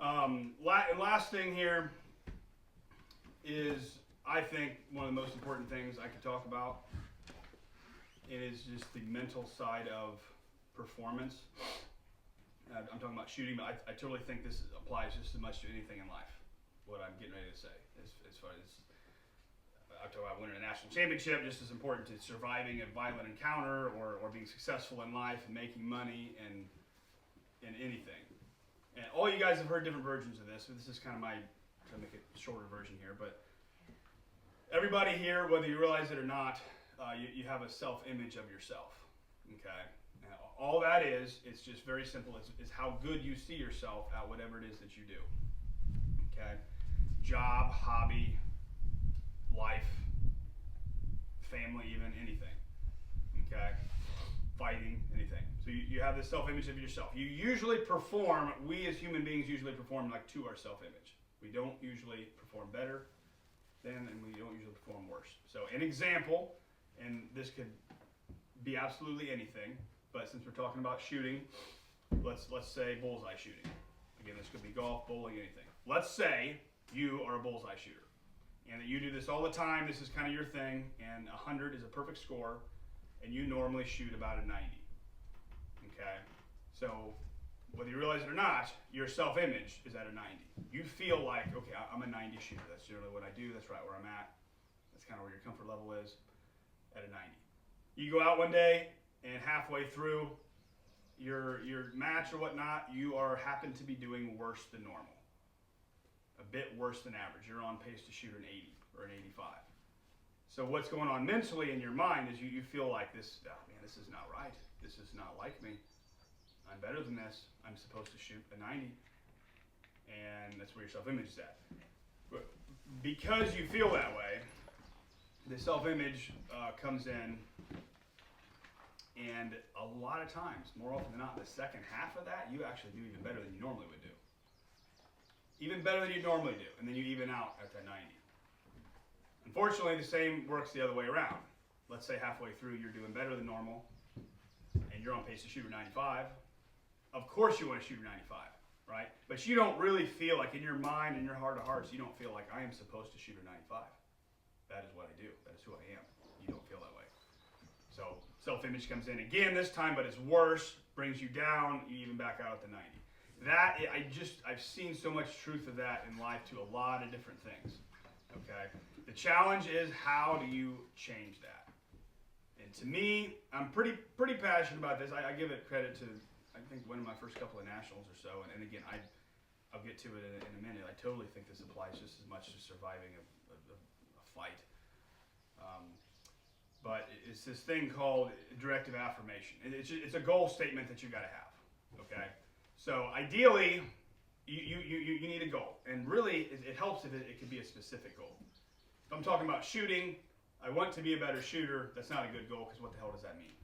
Last thing here is, I think, one of the most important things I could talk about. It is just the mental side of performance. I'm talking about shooting, but I totally think this applies just as much to anything in life. What I'm getting ready to say, as far as I talk about winning a national championship, just as important to surviving a violent encounter or being successful in life and making money and anything. And all you guys have heard different versions of this, so this is kind of my, to make it a shorter version here, but everybody here, whether you realize it or not, you have a self-image of yourself, okay? And all that is, it's just very simple, is how good you see yourself at whatever it is that you do, okay? Job, hobby, life, family, even anything, okay? Fighting, anything. So you have this self-image of yourself. You usually perform, we as human beings usually perform like to our self-image. We don't usually perform better than, and we don't usually perform worse. So an example, and this could be absolutely anything, but since we're talking about shooting, let's say bullseye shooting. Again, this could be golf, bowling, anything. Let's say you are a bullseye shooter, and that you do this all the time. This is kind of your thing, and 100 is a perfect score, and you normally shoot about a 90. Okay, so whether you realize it or not, your self-image is at a 90. You feel like, okay, I'm a 90 shooter. That's generally what I do. That's right where I'm at. That's kind of where your comfort level is, at a 90. You go out one day, and halfway through your match or whatnot, you happen to be doing worse than normal. A bit worse than average. You're on pace to shoot an 80 or an 85. So what's going on mentally in your mind is you feel like this, oh man, this is not right. This is not like me. I'm better than this. I'm supposed to shoot a 90. And that's where your self-image is at. But because you feel that way, the self-image comes in, and a lot of times, more often than not, the second half of that, you actually do even better than you normally would do. Even better than you normally do, and then you even out at that 90. Unfortunately, the same works the other way around. Let's say halfway through you're doing better than normal, and you're on pace to shoot a 95. Of course you want to shoot a 95, right? But you don't really feel like, in your mind and your heart of hearts, you don't feel like I am supposed to shoot a 95. That is what I do. That is who I am. You don't feel that way. So self-image comes in again this time, but it's worse, brings you down, you even back out at the 90. That, I've seen so much truth of that in life to a lot of different things, okay? The challenge is, how do you change that? And to me, I'm pretty passionate about this. I give it credit to, I think, winning my first couple of nationals or so, and again, I'll get to it in a minute. I totally think this applies just as much to surviving a fight. But it's this thing called directive affirmation. It's a goal statement that you got to have, okay? So ideally, you need a goal, and really it helps if it could be a specific goal. If I'm talking about shooting, I want to be a better shooter. That's not a good goal, because what the hell does that mean?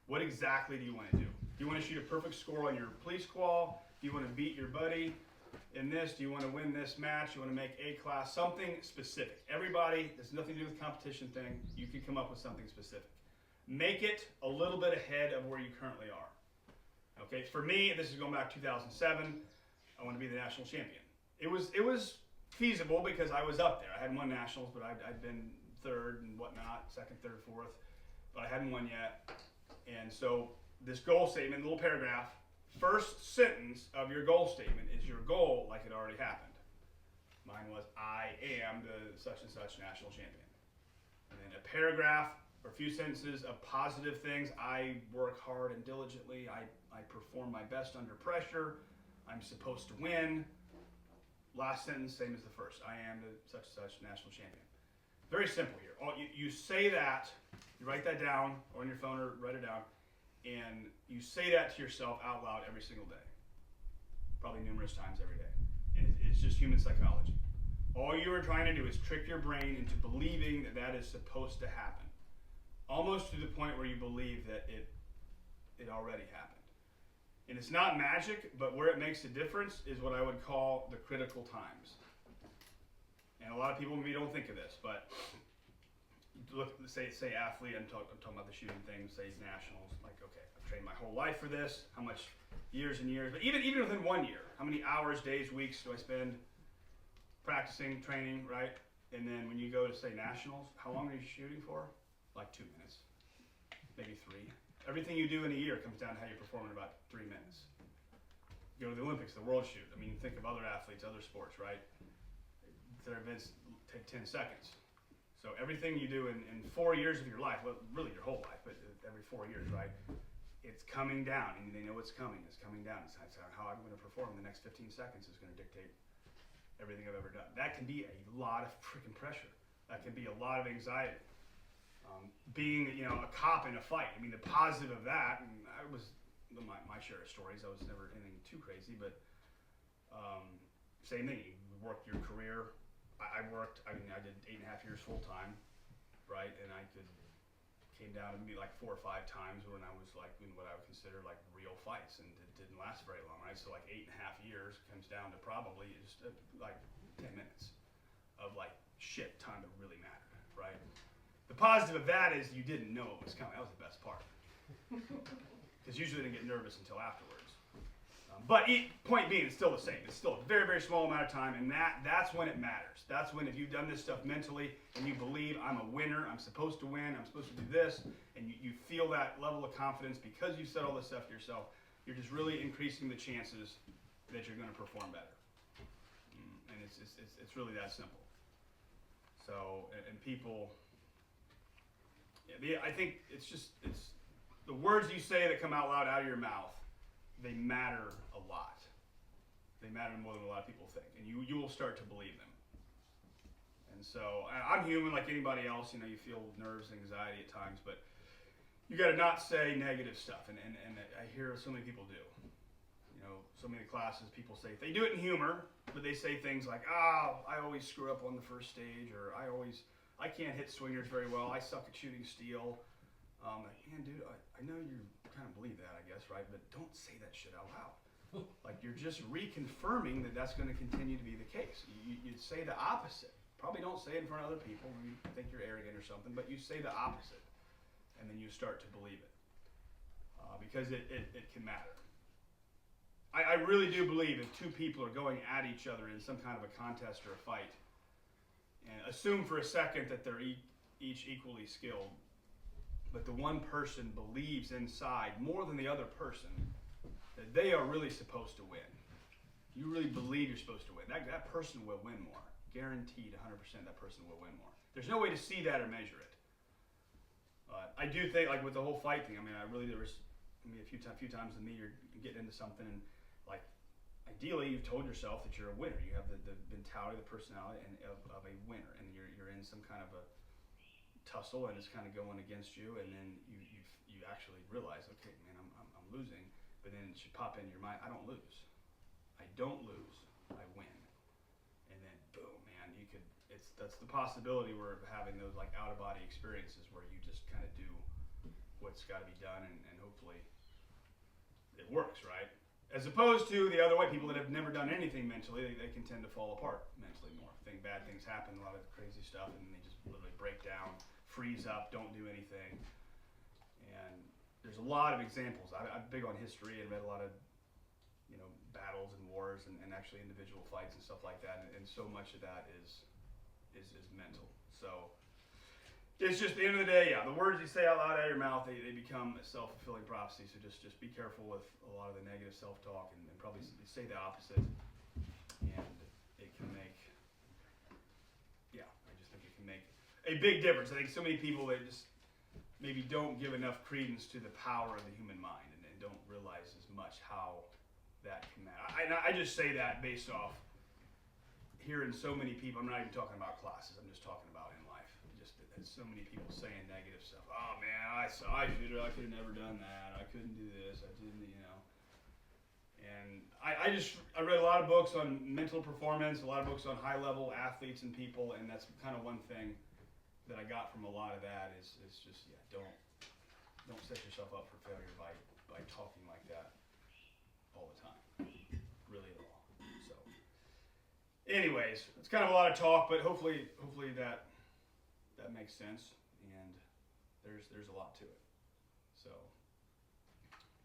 What exactly do you want to do? Do you want to shoot a perfect score on your police qual? Do you want to beat your buddy in this? Do you want to win this match? Do you want to make A class? Something specific. Everybody, there's nothing to do with the competition thing. You can come up with something specific. Make it a little bit ahead of where you currently are. Okay, for me, this is going back to 2007. I want to be the national champion. It was feasible because I was up there. I hadn't won nationals, but I'd been third and whatnot, second, third, fourth, but I hadn't won yet. And so this goal statement, little paragraph, first sentence of your goal statement is your goal like it already happened. Mine was, I am the such and such national champion. And then a paragraph or a few sentences of positive things. I work hard and diligently. I perform my best under pressure. I'm supposed to win. Last sentence, same as the first. I am the such and such national champion. Very simple here. You say that, you write that down on your phone or write it down, and you say that to yourself out loud every single day. Probably numerous times every day. And it's just human psychology. All you are trying to do is trick your brain into believing that that is supposed to happen. Almost to the point where you believe that it already happened. And it's not magic, but where it makes a difference is what I would call the critical times. And a lot of people maybe don't think of this, but look, say athlete, I'm talking about the shooting thing, say nationals, like, okay, I've trained my whole life for this, how much years and years, but even within 1 year, how many hours, days, weeks do I spend practicing, training, right? And then when you go to, say, nationals, how long are you shooting for? Like 2 minutes, maybe 3. Everything you do in a year comes down to how you perform in about 3 minutes. You go to the Olympics, the world shoot. I mean, think of other athletes, other sports, right? Their events take 10 seconds. So everything you do in 4 years of your life, well, really your whole life, but every 4 years, right? It's coming down, and they know it's coming. It's coming down. It's how I'm going to perform in the next 15 seconds is going to dictate everything I've ever done. That can be a lot of freaking pressure. That can be a lot of anxiety. Being, a cop in a fight. I mean, the positive of that, and I was my share of stories. I was never anything too crazy, but same thing. You work your career. I did 8.5 years full time, right? And came down to maybe like 4 or 5 times when I was like in what I would consider like real fights, and it didn't last very long, right? So like 8.5 years comes down to probably just like 10 minutes of like shit time that really mattered, right? The positive of that is you didn't know it was coming. That was the best part, because usually I didn't get nervous until afterwards. But point being, it's still the same. It's still a very, very small amount of time, and that's when it matters. That's when, if you've done this stuff mentally and you believe I'm a winner, I'm supposed to win, I'm supposed to do this, and you feel that level of confidence because you said all this stuff to yourself, you're just really increasing the chances that you're going to perform better. And it's really that simple. So, and people, I think it's the words you say that come out loud out of your mouth, they matter a lot. They matter more than a lot of people think, and you will start to believe them. And so I'm human like anybody else. You feel nerves, anxiety at times, but you got to not say negative stuff. And I hear so many people do. So many classes, people say they do it in humor, but they say things like, I always screw up on the first stage, or I can't hit swingers very well. I suck at shooting steel. Like, man, dude, I know you kind of believe that, I guess, right? But don't say that shit out loud. Like, you're just reconfirming that that's going to continue to be the case. You'd say the opposite. Probably don't say it in front of other people. You think you're arrogant or something, but you say the opposite, and then you start to believe it, because it can matter. I really do believe if two people are going at each other in some kind of a contest or a fight, and assume for a second that they're each equally skilled, but the one person believes inside more than the other person that they are really supposed to win. You really believe you're supposed to win. That person will win more. Guaranteed 100% that person will win more. There's no way to see that or measure it. I do think, like with the whole fight thing, there was a few times with me, you're getting into something, and like ideally you've told yourself that you're a winner. You have the mentality, the personality of a winner, and you're in some kind of a tussle, and it's kind of going against you, and then you actually realize, okay, man, I'm losing, but then it should pop into your mind, I don't lose. I don't lose, I win. And then boom, man, that's the possibility we're having those like out of body experiences where you just kind of do what's got to be done, and hopefully it works, right? As opposed to the other way, people that have never done anything mentally, they can tend to fall apart mentally more. Bad things happen, a lot of crazy stuff, and they just literally break down, freeze up, don't do anything. And there's a lot of examples. I'm big on history and read a lot of battles and wars and actually individual fights and stuff like that, and so much of that is mental. So it's just, at the end of the day, the words you say out loud out of your mouth, they become a self-fulfilling prophecy. So just be careful with a lot of the negative self-talk, and probably say the opposite, and it can make a big difference. I think so many people, they just maybe don't give enough credence to the power of the human mind, and don't realize as much how that can matter. I just say that based off hearing so many people. I'm not even talking about classes. I'm just talking about in life. Just that so many people saying negative stuff. Oh man, I could have never done that. I couldn't do this. I didn't, And I read a lot of books on mental performance, a lot of books on high level athletes and people, and that's kind of one thing that I got from a lot of that is just, don't set yourself up for failure by talking like that all the time, really at all. So anyways, it's kind of a lot of talk, but hopefully that makes sense. and there's a lot to it. So,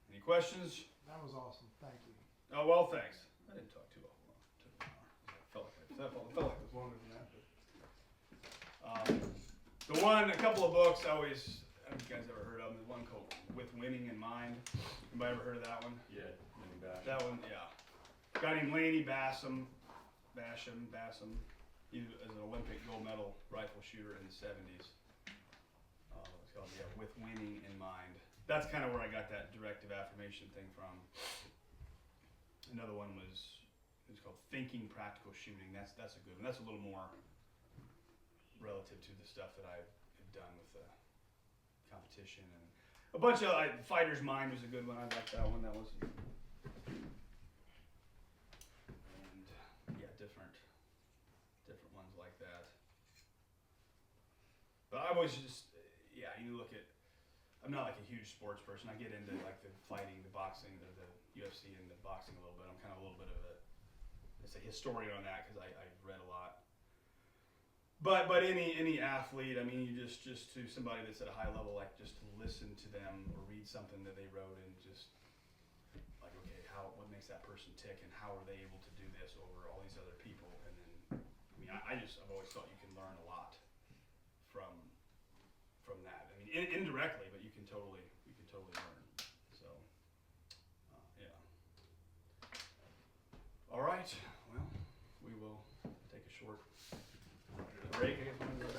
any questions? That was awesome. Thank you. Oh, well, thanks. I didn't talk too long. It took an hour. Felt like it was longer than that. But, a couple of books I don't know if you guys ever heard of them. There's one called With Winning in Mind. Anybody ever heard of that one? Yeah, Winning Bash. That one, yeah. A guy named Laney Bassam. He was an Olympic gold medal rifle shooter in the 70s. It's called, With Winning in Mind. That's kind of where I got that directive affirmation thing from. Another one was called Thinking Practical Shooting. That's a good one. That's a little more relative to the stuff that I've done with the competition, and a bunch of Fighter's Mind was a good one. I liked that one. That was, and yeah, different ones like that. But I was just, you look at, I'm not like a huge sports person. I get into like the fighting, the boxing, the UFC and the boxing a little bit. I'm kind of a little bit of a historian on that because I've read a lot. But any athlete, I mean, you just to somebody that's at a high level, like just to listen to them or read something that they wrote and just like, okay, what makes that person tick and how are they able to do this over all these other people? And then, I mean, I've always thought you can learn a lot from that. I mean, indirectly, but you can totally learn. So, yeah. All right. Well, we will take a short break. I guess we're gonna go back.